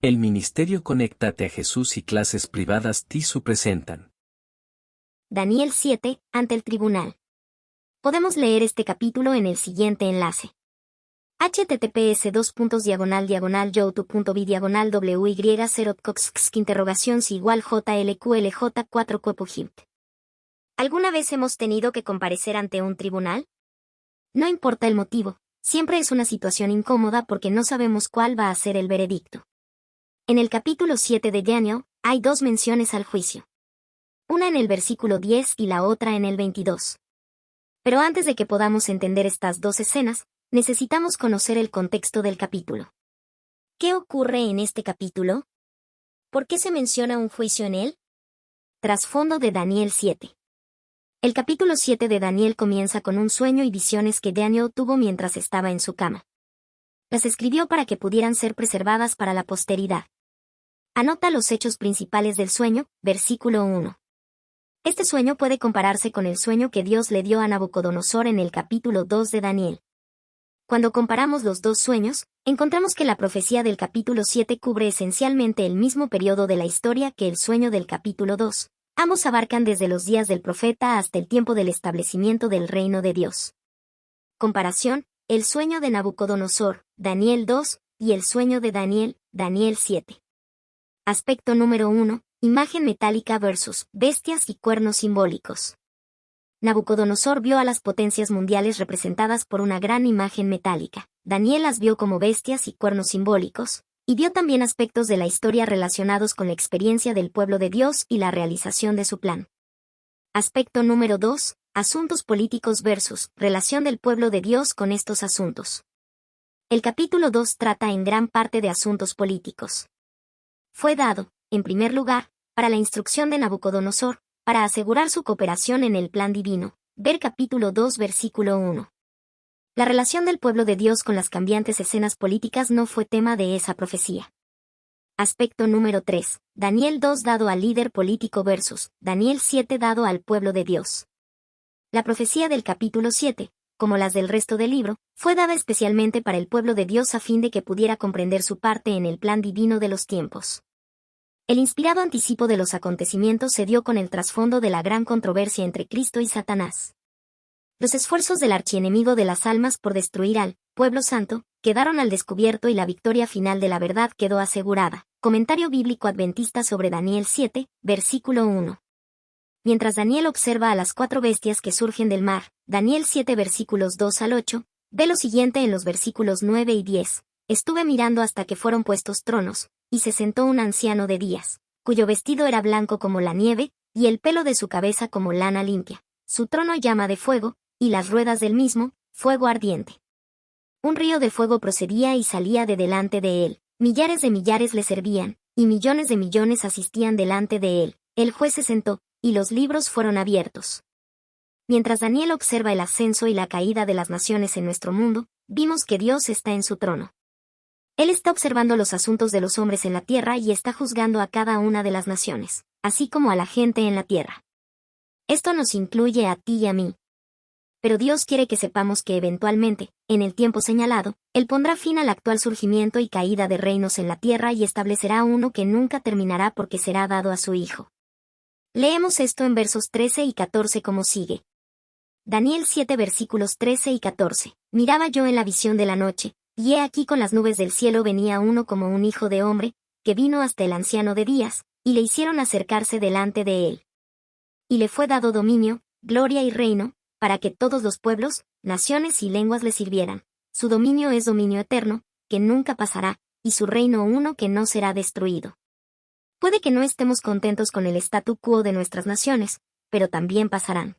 El Ministerio Conéctate a Jesús y Clases Privadas TISU presentan Daniel 7, ante el tribunal. Podemos leer este capítulo en el siguiente enlace. https://youtube.b/wy0cox si igual jlqlj4 copuhit. ¿Alguna vez hemos tenido que comparecer ante un tribunal? No importa el motivo, siempre es una situación incómoda porque no sabemos cuál va a ser el veredicto. En el capítulo 7 de Daniel, hay dos menciones al juicio. Una en el versículo 10 y la otra en el 22. Pero antes de que podamos entender estas dos escenas, necesitamos conocer el contexto del capítulo. ¿Qué ocurre en este capítulo? ¿Por qué se menciona un juicio en él? Trasfondo de Daniel 7. El capítulo 7 de Daniel comienza con un sueño y visiones que Daniel tuvo mientras estaba en su cama. Las escribió para que pudieran ser preservadas para la posteridad. Anota los hechos principales del sueño, versículo 1. Este sueño puede compararse con el sueño que Dios le dio a Nabucodonosor en el capítulo 2 de Daniel. Cuando comparamos los dos sueños, encontramos que la profecía del capítulo 7 cubre esencialmente el mismo periodo de la historia que el sueño del capítulo 2. Ambos abarcan desde los días del profeta hasta el tiempo del establecimiento del reino de Dios. Comparación: el sueño de Nabucodonosor, Daniel 2, y el sueño de Daniel, Daniel 7. Aspecto número 1. Imagen metálica versus bestias y cuernos simbólicos. Nabucodonosor vio a las potencias mundiales representadas por una gran imagen metálica. Daniel las vio como bestias y cuernos simbólicos, y vio también aspectos de la historia relacionados con la experiencia del pueblo de Dios y la realización de su plan. Aspecto número 2. Asuntos políticos versus relación del pueblo de Dios con estos asuntos. El capítulo 2 trata en gran parte de asuntos políticos. Fue dado, en primer lugar, para la instrucción de Nabucodonosor, para asegurar su cooperación en el plan divino. Ver capítulo 2 versículo 1. La relación del pueblo de Dios con las cambiantes escenas políticas no fue tema de esa profecía. Aspecto número 3. Daniel 2 dado al líder político versus Daniel 7 dado al pueblo de Dios. La profecía del capítulo 7, como las del resto del libro, fue dada especialmente para el pueblo de Dios a fin de que pudiera comprender su parte en el plan divino de los tiempos. El inspirado anticipo de los acontecimientos se dio con el trasfondo de la gran controversia entre Cristo y Satanás. Los esfuerzos del archienemigo de las almas por destruir al pueblo santo quedaron al descubierto y la victoria final de la verdad quedó asegurada. Comentario bíblico adventista sobre Daniel 7, versículo 1. Mientras Daniel observa a las cuatro bestias que surgen del mar, Daniel 7 versículos 2 al 8, ve lo siguiente en los versículos 9 y 10. Estuve mirando hasta que fueron puestos tronos, y se sentó un anciano de días, cuyo vestido era blanco como la nieve, y el pelo de su cabeza como lana limpia. Su trono llama de fuego, y las ruedas del mismo, fuego ardiente. Un río de fuego procedía y salía de delante de él. Millares de millares le servían, y millones de millones asistían delante de él. El juez se sentó, y los libros fueron abiertos. Mientras Daniel observa el ascenso y la caída de las naciones en nuestro mundo, vimos que Dios está en su trono. Él está observando los asuntos de los hombres en la tierra y está juzgando a cada una de las naciones, así como a la gente en la tierra. Esto nos incluye a ti y a mí. Pero Dios quiere que sepamos que eventualmente, en el tiempo señalado, Él pondrá fin al actual surgimiento y caída de reinos en la tierra y establecerá uno que nunca terminará porque será dado a su Hijo. Leemos esto en versos 13 y 14 como sigue. Daniel 7 versículos 13 y 14. Miraba yo en la visión de la noche, y he aquí con las nubes del cielo venía uno como un hijo de hombre, que vino hasta el anciano de días, y le hicieron acercarse delante de él. Y le fue dado dominio, gloria y reino, para que todos los pueblos, naciones y lenguas le sirvieran. Su dominio es dominio eterno, que nunca pasará, y su reino uno que no será destruido. Puede que no estemos contentos con el statu quo de nuestras naciones, pero también pasarán.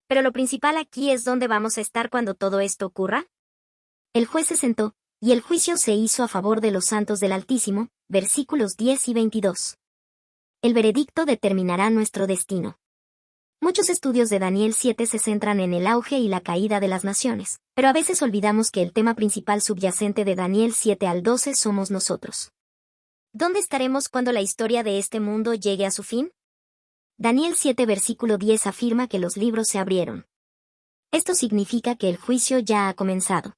Pero lo principal aquí es dónde vamos a estar cuando todo esto ocurra. El juez se sentó, y el juicio se hizo a favor de los santos del Altísimo, versículos 10 y 22. El veredicto determinará nuestro destino. Muchos estudios de Daniel 7 se centran en el auge y la caída de las naciones, pero a veces olvidamos que el tema principal subyacente de Daniel 7 al 12 somos nosotros. ¿Dónde estaremos cuando la historia de este mundo llegue a su fin? Daniel 7 versículo 10 afirma que los libros se abrieron. Esto significa que el juicio ya ha comenzado.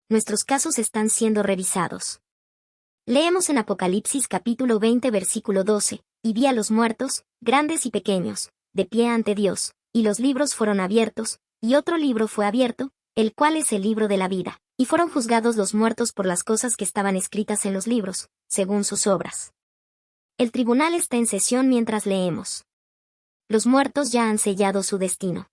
Nuestros casos están siendo revisados. Leemos en Apocalipsis capítulo 20 versículo 12, y vi a los muertos, grandes y pequeños, de pie ante Dios, y los libros fueron abiertos, y otro libro fue abierto, el cual es el libro de la vida, y fueron juzgados los muertos por las cosas que estaban escritas en los libros, según sus obras. El tribunal está en sesión mientras leemos. Los muertos ya han sellado su destino.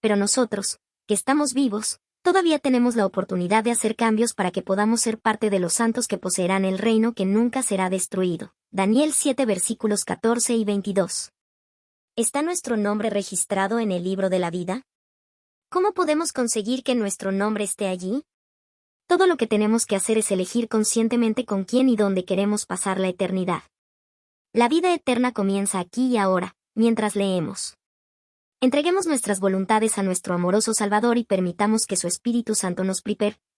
Pero nosotros, que estamos vivos, todavía tenemos la oportunidad de hacer cambios para que podamos ser parte de los santos que poseerán el reino que nunca será destruido. Daniel 7 versículos 14 y 22. ¿Está nuestro nombre registrado en el libro de la vida? ¿Cómo podemos conseguir que nuestro nombre esté allí? Todo lo que tenemos que hacer es elegir conscientemente con quién y dónde queremos pasar la eternidad. La vida eterna comienza aquí y ahora, mientras leemos. Entreguemos nuestras voluntades a nuestro amoroso Salvador y permitamos que su Espíritu Santo nos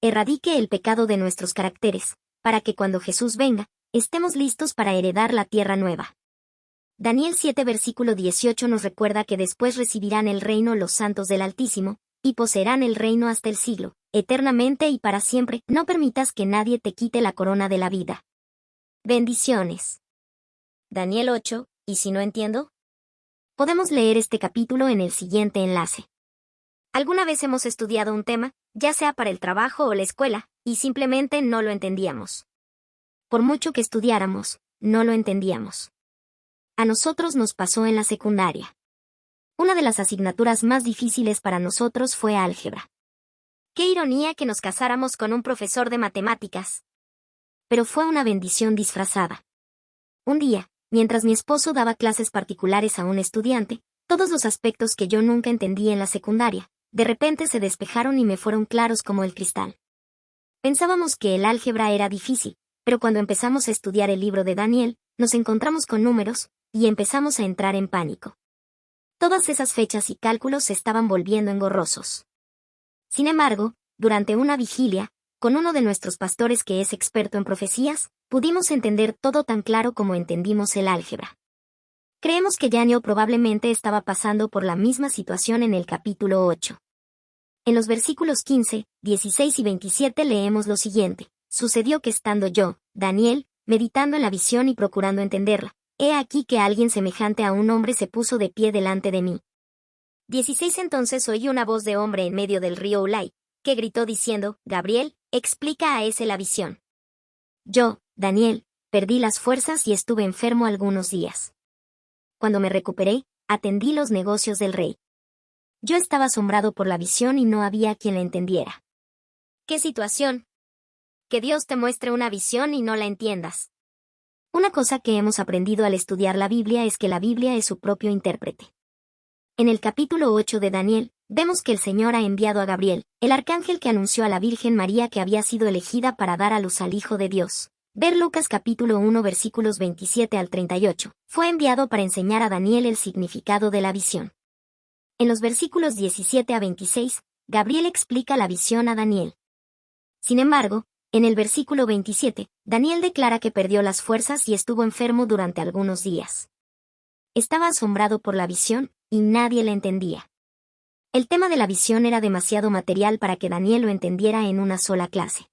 erradique el pecado de nuestros caracteres, para que cuando Jesús venga, estemos listos para heredar la tierra nueva. Daniel 7 versículo 18 nos recuerda que después recibirán el reino los santos del Altísimo, y poseerán el reino hasta el siglo, eternamente y para siempre. No permitas que nadie te quite la corona de la vida. Bendiciones. Daniel 8, ¿y si no entiendo? Podemos leer este capítulo en el siguiente enlace. Alguna vez hemos estudiado un tema, ya sea para el trabajo o la escuela, y simplemente no lo entendíamos. Por mucho que estudiáramos, no lo entendíamos. A nosotros nos pasó en la secundaria. Una de las asignaturas más difíciles para nosotros fue álgebra. Qué ironía que nos casáramos con un profesor de matemáticas. Pero fue una bendición disfrazada. Un día, mientras mi esposo daba clases particulares a un estudiante, todos los aspectos que yo nunca entendí en la secundaria, de repente se despejaron y me fueron claros como el cristal. Pensábamos que el álgebra era difícil, pero cuando empezamos a estudiar el libro de Daniel, nos encontramos con números, y empezamos a entrar en pánico. Todas esas fechas y cálculos se estaban volviendo engorrosos. Sin embargo, durante una vigilia, con uno de nuestros pastores que es experto en profecías, pudimos entender todo tan claro como entendimos el álgebra. Creemos que Daniel probablemente estaba pasando por la misma situación en el capítulo 8. En los versículos 15, 16 y 27 leemos lo siguiente. Sucedió que estando yo, Daniel, meditando en la visión y procurando entenderla, he aquí que alguien semejante a un hombre se puso de pie delante de mí. 16 Entonces oí una voz de hombre en medio del río Ulai, que gritó diciendo, Gabriel, explica a ese la visión. Yo, Daniel, perdí las fuerzas y estuve enfermo algunos días. Cuando me recuperé, atendí los negocios del rey. Yo estaba asombrado por la visión y no había quien la entendiera. ¿Qué situación? Que Dios te muestre una visión y no la entiendas. Una cosa que hemos aprendido al estudiar la Biblia es que la Biblia es su propio intérprete. En el capítulo 8 de Daniel, vemos que el Señor ha enviado a Gabriel, el arcángel que anunció a la Virgen María que había sido elegida para dar a luz al Hijo de Dios. Ver Lucas capítulo 1 versículos 27 al 38. Fue enviado para enseñar a Daniel el significado de la visión. En los versículos 17 a 26, Gabriel explica la visión a Daniel. Sin embargo, en el versículo 27, Daniel declara que perdió las fuerzas y estuvo enfermo durante algunos días. Estaba asombrado por la visión, y nadie la entendía. El tema de la visión era demasiado material para que Daniel lo entendiera en una sola clase.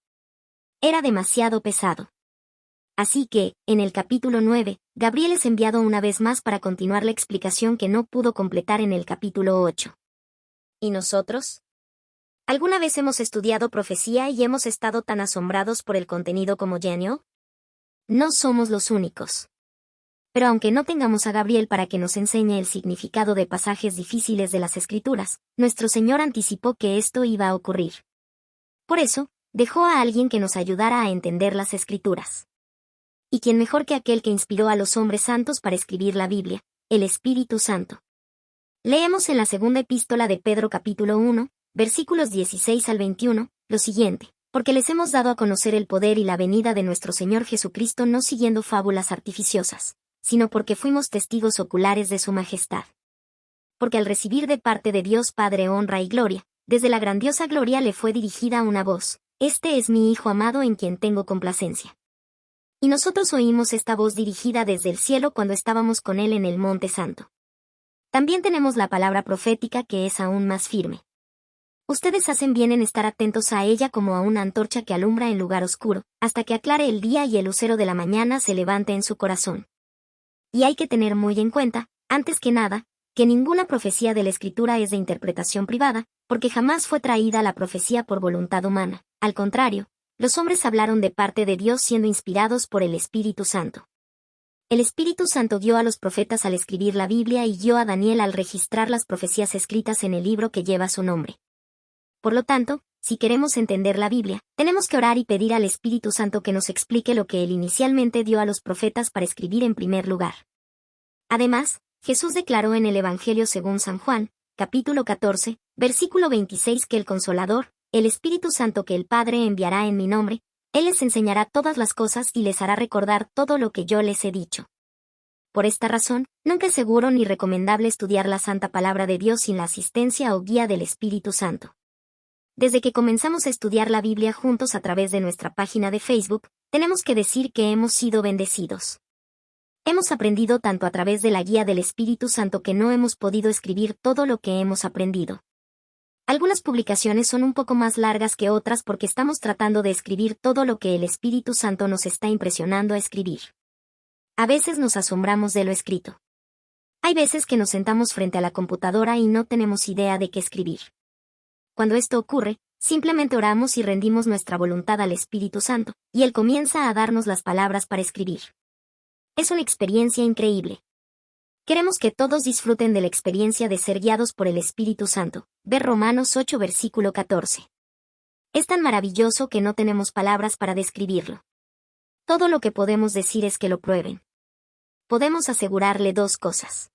Era demasiado pesado. Así que, en el capítulo 9, Gabriel es enviado una vez más para continuar la explicación que no pudo completar en el capítulo 8. ¿Y nosotros? ¿Alguna vez hemos estudiado profecía y hemos estado tan asombrados por el contenido como Daniel? No somos los únicos. Pero aunque no tengamos a Gabriel para que nos enseñe el significado de pasajes difíciles de las Escrituras, nuestro Señor anticipó que esto iba a ocurrir. Por eso, dejó a alguien que nos ayudara a entender las Escrituras. ¿Y quién mejor que aquel que inspiró a los hombres santos para escribir la Biblia, el Espíritu Santo? Leemos en la segunda epístola de Pedro capítulo 1, versículos 16 al 21, lo siguiente, porque les hemos dado a conocer el poder y la venida de nuestro Señor Jesucristo no siguiendo fábulas artificiosas, sino porque fuimos testigos oculares de su majestad. Porque al recibir de parte de Dios Padre honra y gloria, desde la grandiosa gloria le fue dirigida una voz, este es mi Hijo amado en quien tengo complacencia. Y nosotros oímos esta voz dirigida desde el cielo cuando estábamos con él en el Monte Santo. También tenemos la palabra profética que es aún más firme. Ustedes hacen bien en estar atentos a ella como a una antorcha que alumbra en lugar oscuro, hasta que aclare el día y el lucero de la mañana se levante en su corazón. Y hay que tener muy en cuenta, antes que nada, que ninguna profecía de la Escritura es de interpretación privada, porque jamás fue traída la profecía por voluntad humana. Al contrario, los hombres hablaron de parte de Dios siendo inspirados por el Espíritu Santo. El Espíritu Santo guió a los profetas al escribir la Biblia y guió a Daniel al registrar las profecías escritas en el libro que lleva su nombre. Por lo tanto, si queremos entender la Biblia, tenemos que orar y pedir al Espíritu Santo que nos explique lo que Él inicialmente dio a los profetas para escribir en primer lugar. Además, Jesús declaró en el Evangelio según San Juan, capítulo 14, versículo 26 que el Consolador, el Espíritu Santo que el Padre enviará en mi nombre, Él les enseñará todas las cosas y les hará recordar todo lo que yo les he dicho. Por esta razón, nunca es seguro ni recomendable estudiar la Santa Palabra de Dios sin la asistencia o guía del Espíritu Santo. Desde que comenzamos a estudiar la Biblia juntos a través de nuestra página de Facebook, tenemos que decir que hemos sido bendecidos. Hemos aprendido tanto a través de la guía del Espíritu Santo que no hemos podido escribir todo lo que hemos aprendido. Algunas publicaciones son un poco más largas que otras porque estamos tratando de escribir todo lo que el Espíritu Santo nos está impresionando a escribir. A veces nos asombramos de lo escrito. Hay veces que nos sentamos frente a la computadora y no tenemos idea de qué escribir. Cuando esto ocurre, simplemente oramos y rendimos nuestra voluntad al Espíritu Santo, y Él comienza a darnos las palabras para escribir. Es una experiencia increíble. Queremos que todos disfruten de la experiencia de ser guiados por el Espíritu Santo. Ver Romanos 8 versículo 14. Es tan maravilloso que no tenemos palabras para describirlo. Todo lo que podemos decir es que lo prueben. Podemos asegurarle dos cosas.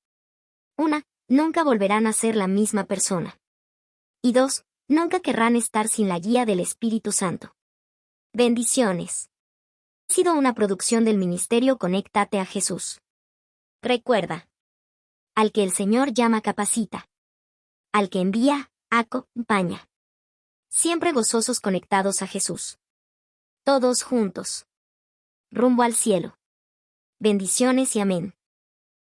1. Nunca volverán a ser la misma persona. Y 2. Nunca querrán estar sin la guía del Espíritu Santo. Bendiciones. Ha sido una producción del Ministerio Conéctate a Jesús. Recuerda. Al que el Señor llama capacita. Al que envía, acompaña. Siempre gozosos conectados a Jesús. Todos juntos. Rumbo al cielo. Bendiciones y amén.